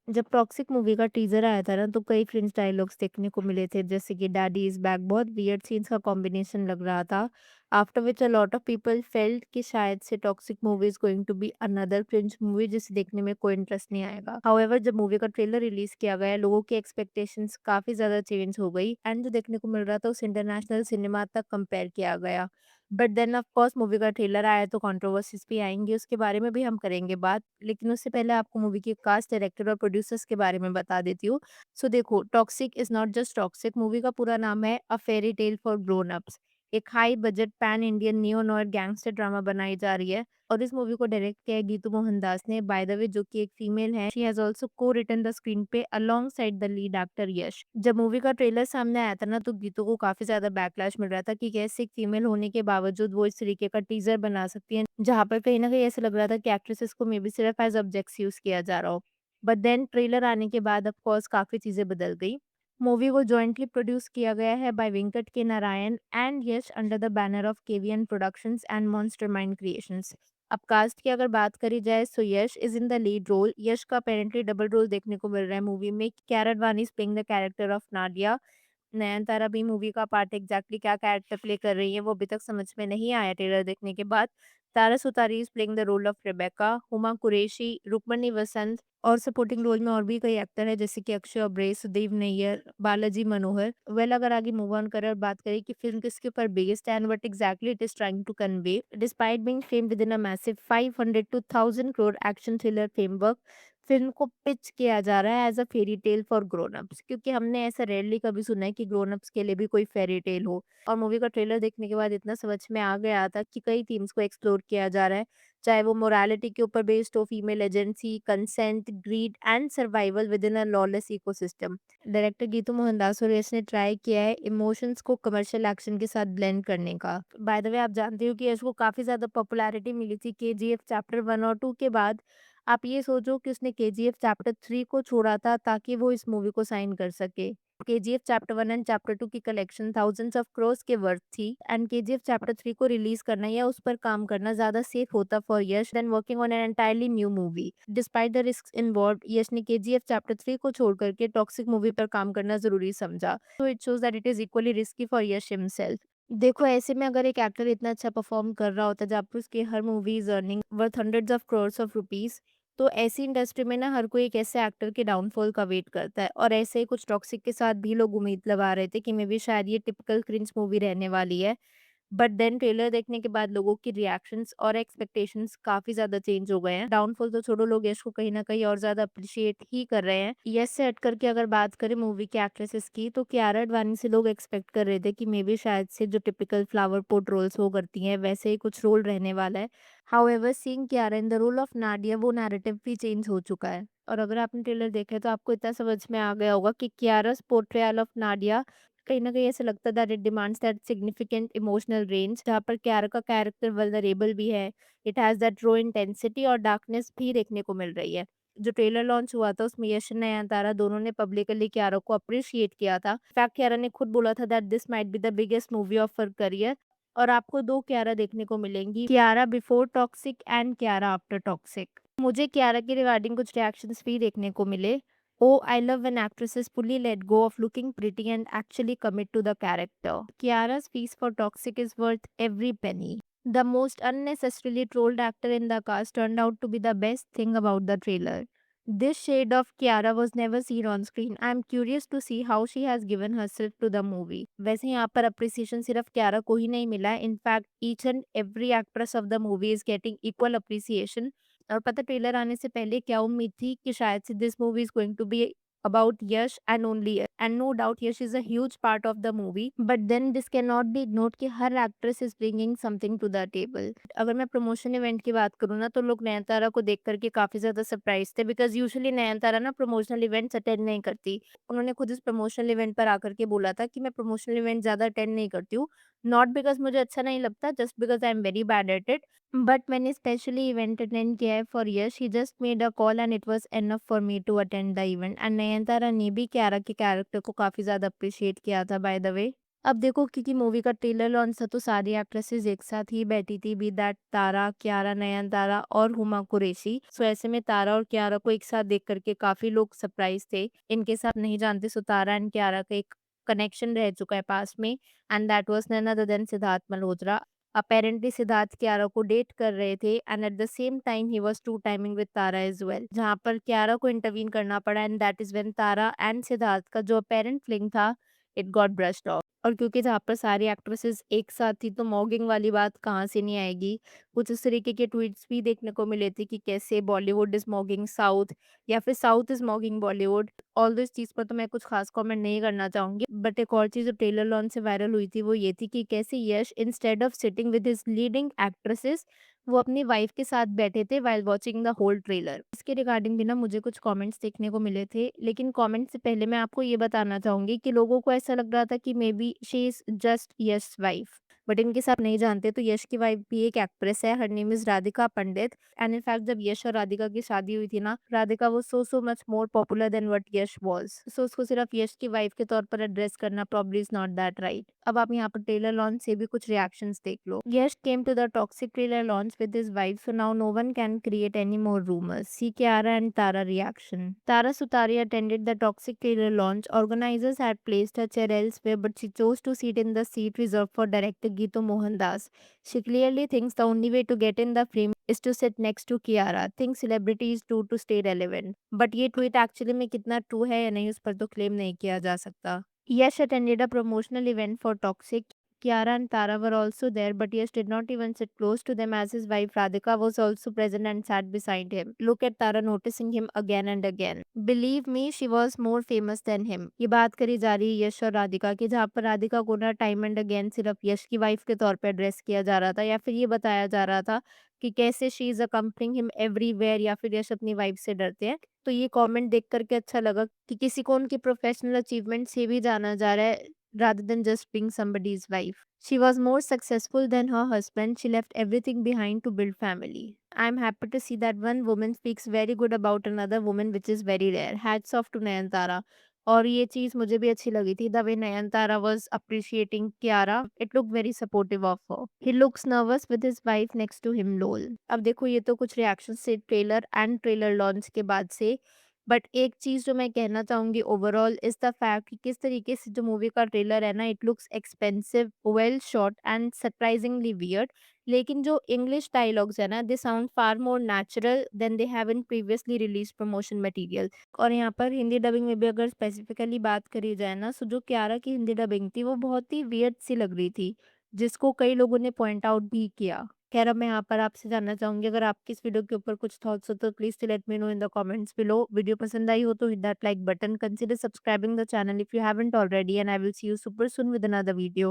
जब toxic movie का teaser आया था ना तो कई क्रिंज डायलॉग्स देखने को मिले थे जैसे कि डैडी इज बैक। बहुत वियर्ड सीन्स का कॉम्बिनेशन लग रहा था। After which a lot of people felt कि शायद से toxic movie is going to be another cringe movie जिसे देखने में कोई इंटरेस्ट नहीं आएगा। हाउएवर जब मूवी का ट्रेलर रिलीज किया गया लोगों की एक्सपेक्टेशंस काफी ज्यादा चेंज हो गई एंड जो देखने को मिल रहा था उस इंटरनेशनल सिनेमा तक कंपेयर किया गया। But then of course movie का ट्रेलर आया तो कंट्रोवर्सीज भी आएंगी, उसके बारे में भी हम करेंगे बात। लेकिन उससे पहले आपको मूवी की कास्ट, डायरेक्टर और प्रोड्यूसर्स के बारे में बता देती हूँ। सो देखो, toxic is not just toxic, movie का पूरा नाम है a fairy tale for grown ups. एक high budget pan Indian neo noir gangster drama बनाई जा रही है और इस मूवी को डायरेक्ट किया है गीतू मोहनदास ने, बाय द वे, जो कि एक फीमेल है। She has also co written the screen पे alongside the lead actor Yash. जब मूवी का ट्रेलर सामने आया था ना तो गीतू को काफी ज्यादा बैकलैश मिल रहा था कि कैसे एक फीमेल होने के बावजूद वो इस तरीके का टीजर बना सकती है, जहाँ पर कहीं ना कहीं ऐसा लग रहा था कि एक्ट्रेसेस को मे बी सिर्फ एज ऑब्जेक्ट्स यूज किया जा रहा हो। बट देन ट्रेलर आने के बाद ऑफ कोर्स काफी चीजें बदल गई। मूवी को जॉइंटली प्रोड्यूस किया गया है by Venkat K Narayana and Yash under the banner of KVN productions and monster mind creations. अब कास्ट की अगर बात करी जाए so Yash is in the lead role. Yash का अपेरेंटली डबल रोल देखने को मिल रहा है मूवी में। Kiara Advani is playing the character of Nadia. Nayanthara भी मूवी का पार्ट एग्जैक्टली क्या कैरेक्टर प्ले कर रही है वो अभी तक समझ में नहीं आया ट्रेलर देखने के बाद। Tara Sutaria is playing the role of Rebecca. Huma Qureshi, Rukmini Vasanth और सपोर्टिंग रोल में और भी कई एक्टर हैं जैसे कि अक्षय अब्रे, सुदेव नैयर, बालाजी मनोहर। वेल, अगर आगे मूव ऑन करें और बात करें कि फिल्म किसके ऊपर based and what exactly it is trying to convey, despite being famed within a massive 500 to 1000 crore action thriller framework, film को पिच किया जा रहा है as a fairy tale for grown ups, क्योंकि हमने ऐसा रेयरली कभी सुना है कि ग्रोन अप्स के लिए भी कोई फेरी टेल हो। और मूवी का ट्रेलर देखने के बाद इतना समझ में आ गया था कि कई थीम्स को एक्सप्लोर किया जा रहा है, चाहे वो मोरालिटी के ऊपर बेस्ड हो, female agency, consent, grid and survival with in a lawless ecosystem. Director Geetu Mohandas और यश ने ट्राई किया है इमोशंस को कमर्शियल एक्शन के साथ ब्लेंड करने का। बाय द वे, आप जानते हो कि यश को काफी ज्यादा पॉपुलैरिटी मिली थी केजीएफ चैप्टर 1 और 2 के बाद। आप ये सोचो कि उसने केजीएफ चैप्टर 3 को छोड़ा था ताकि वो इस मूवी को साइन कर सके। केजीएफ चैप्टर 1 एंड चैप्टर 2 की कलेक्शन थाउजेंड्स ऑफ क्रोर्स के वर्थ थी एंड केजीएफ चैप्टर 3 को रिलीज करना या उस पर काम करना ज्यादा सेफ होता for Yash then working on an entirely new movie. Despite the risk involve, Yash ने केजीएफ चैप्टर 3 को छोड़ करके टॉक्सिक मूवी पर काम करना जरूरी समझा। तो it shows that it is equally risky for Yash himself. देखो, ऐसे में अगर एक एक्टर इतना अच्छा परफॉर्म कर रहा होता है जब उसकी हर movie is earning worth hundreds of crores of rupees, तो ऐसी इंडस्ट्री में ना हर कोई एक ऐसे एक्टर के डाउनफॉल का वेट करता है। और ऐसे ही कुछ टॉक्सिक के साथ भी लोग उम्मीद लगा रहे थे कि मे बी शायद ये टिपिकल क्रिंज मूवी रहने वाली है। बट देन ट्रेलर देखने के बाद लोगों की रिएक्शंस और एक्सपेक्टेशंस काफी ज्यादा चेंज हो गए हैं। डाउनफॉल तो छोड़ो, लोग यश को कहीं ना कहीं और ज्यादा अप्रिशिएट ही कर रहे हैं। यश से हट करके अगर बात करें मूवी के एक्ट्रेसेस की तो कियारा अडवाणी से लोग एक्सपेक्ट कर रहे थे कि मे बी शायद से जो टिपिकल फ्लावर पोट रोल्स वो करती हैं वैसे ही कुछ रोल रहने वाला है। However, seeing Kiara in the role of Nadia, वो नैरेटिव भी चेंज हो चुका है। और अगर आपने ट्रेलर देखा है तो आपको इतना समझ में आ गया होगा कि कियारा's पोर्ट्रेयल ऑफ नाडिया कहीं न कहीं ऐसा लगता है that it demands that significant emotional range, जहाँ पर कियारा का कैरेक्टर वल्नरेबल भी है। It has that raw intensity और डार्कनेस भी देखने को मिल रही है। जो ट्रेलर लॉन्च हुआ था उसमें यश और नयनतारा दोनों ने पब्लिकली कियारा को अप्रिशिएट किया था। इनफैक्ट कियारा ने खुद बोला था that this might be the biggest movie of her career. और आपको 2 कियारा देखने को मिलेंगी, Kiara before toxic and Kiara after toxic. मुझे कियारा के रिगार्डिंग कुछ रिएक्शंस भी देखने को मिले। Oh, I love when actresses fully let go of looking pretty and actually commit to the character. Kiara's fees for Toxic is worth every penny. The most unnecessarily trolled actor in the cast turned out to be the best thing about the trailer. This shade of Kiara was never seen on screen. I am curious to see how she has given herself to the movie. वैसे यहाँ पर appreciation सिर्फ कियारा को ही नहीं मिला है, in fact each and every actress of the movie is getting equal appreciation. और पता ट्रेलर आने से पहले क्या उम्मीद थी कि शायद से this movie is going to be about Yash and only Yash. And no doubt Yash is a huge part of the movie. But then this cannot be ignored कि हर actress is bringing something to the table. अगर मैं promotion event की बात करूँ ना तो लोग नयनतारा को देख करके काफी ज्यादा सरप्राइज थे बिकॉज यूजुअली नयनतारा ना प्रमोशनल इवेंट्स अटेंड नहीं करती। उन्होंने खुद इस प्रमोशनल इवेंट पर आकर के बोला था कि मैं प्रमोशनल इवेंट ज्यादा अटेंड नहीं करती हूँ, नॉट बिकॉज मुझे अच्छा नहीं लगता, just because I am very bad at it. But मैंने स्पेशली इवेंट अटेंड किया है for Yash. He just made a call and it was enough for me to attend the event. And Nayanthara ने भी कियारा के कैरेक्टर को काफी ज्यादा अप्रिशिएट किया था बाय द वे। अब देखो क्योंकि मूवी का ट्रेलर लॉन्च था तो सारी एक्ट्रेसेस एक साथ ही बैठी थी, बी दैट तारा, कियारा, नयनतारा और हुमा कुरैशी। सो ऐसे में तारा और कियारा को एक साथ देख करके काफ़ी लोग सरप्राइज़ थे। इनके साथ नहीं जानते, सो तारा एंड कियारा का एक कनेक्शन रह चुका है पास्ट में, and that was none other than Siddharth Malhotra. Apparently Siddharth Kiara को डेट कर रहे थे and at the same time he was two timing with Tara as well. जहाँ पर कियारा को इंटरवीन करना पड़ा and that is when Tara and Siddharth का जो अपेरेंट फ्लिंग था, इट गॉट ब्रश्ड ऑफ। और क्योंकि जहाँ पर सारी एक्ट्रेसेस एक साथ थी तो मॉगिंग वाली बात कहाँ से नहीं आएगी। कुछ इस तरीके के ट्वीट्स भी देखने को मिले थे कि कैसे बॉलीवुड इज़ मॉगिंग साउथ या फिर साउथ इज़ मॉगिंग बॉलीवुड। ऑल्दो इस चीज़ पर तो मैं कुछ ख़ास कमेंट नहीं करना चाहूँगी। बट एक और चीज़ जो ट्रेलर लॉन्च से वायरल हुई थी वो ये थी कि कैसे Yash instead of sitting with his leading actresses, वो अपनी वाइफ के साथ बैठे थे while watching the whole trailer. इसके रिगार्डिंग भी ना मुझे कुछ कमेंट्स देखने को मिले थे, लेकिन कमेंट से पहले मैं आपको ये बताना चाहूँगी कि लोगों को ऐसा लग रहा था कि may be she is just Yash wife. But in case आप नहीं जानते तो यश की वाइफ भी एक एक्ट्रेस है, her name is Radhika Pandit. And in fact जब यश और राधिका की शादी हुई थी ना, Radhika was so much more popular than what Yash was. So उसको सिर्फ यश की वाइफ के तौर पर एड्रेस करना probably is not that right. अब आप यहाँ पर ट्रेलर लॉन्च से भी कुछ रिएक्शंस देख लो। Yash came to the toxic trailer launch with his wife, so now no one can create any more rumors. See Kiara and Tara reaction. Tara Sutari attended the toxic trailer launch. Organizers had placed her chair elsewhere, but she chose to sit in the seat reserved for director Geetu Mohandas. She clearly thinks the only way to get in the frame is to sit next to Kiara. Think celebrities do to stay relevant. But ये tweet actually में कितना true है या नहीं उस पर तो claim नहीं किया जा सकता। Yash attended a promotional event for Toxic. Kiara and Tara were also there, but Yash did not even sit close to them as his wife Radhika was also present and sat beside him. Look at Tara noticing him again and again. Believe me, she was more famous than him. ये बात करी जा रही है यश और राधिका की, जहाँ पर राधिका को ना टाइम एंड अगेन सिर्फ यश की वाइफ के तौर पे एड्रेस किया जा रहा था, या फिर ये बताया जा रहा था कि कैसे she is accompanying him everywhere, या फिर यश अपनी वाइफ से डरते हैं। तो ये कमेंट देख करके अच्छा लगा कि किसी को उनकी प्रोफेशनल अचीवमेंट से भी जाना जा रहा है rather than just being somebody's wife. She was more successful than her husband. She left everything behind to build family. I'm happy to see that one woman speaks very good about another woman, which is very rare. Hats off to Nayanthara. और ये चीज़ मुझे भी अच्छी लगी थी, the way Nayanthara was appreciating Kiara, it look very supportive of her. He looks nervous with his wife next to him lol. अब देखो ये तो कुछ रिएक्शंस थे ट्रेलर एंड ट्रेलर लॉन्च के बाद से, बट एक चीज़ जो मैं कहना चाहूँगी ओवरऑल इज़ द फैक्ट कि किस तरीके से जो मूवी का ट्रेलर है ना, it looks expensive, well shot and surprisingly weird. लेकिन जो इंग्लिश डायलॉग्स है ना, they sound far more natural than they have in previously release promotion material. और यहाँ पर हिंदी डबिंग में भी अगर स्पेसिफिकली बात करी जाए ना, सो जो कियारा की हिंदी डबिंग थी वो बहुत ही वियर्ड सी लग रही थी, जिसको कई लोगों ने पॉइंट आउट भी किया। खैर अब मैं यहाँ पर आपसे जानना चाहूंगी, अगर आपकी इस वीडियो के ऊपर कुछ थॉट्स हो तो please let me know in the comments below. Video पसंद आई हो तो hit that like button, consider subscribing the channel if you haven't already, and I will see you super soon with another video.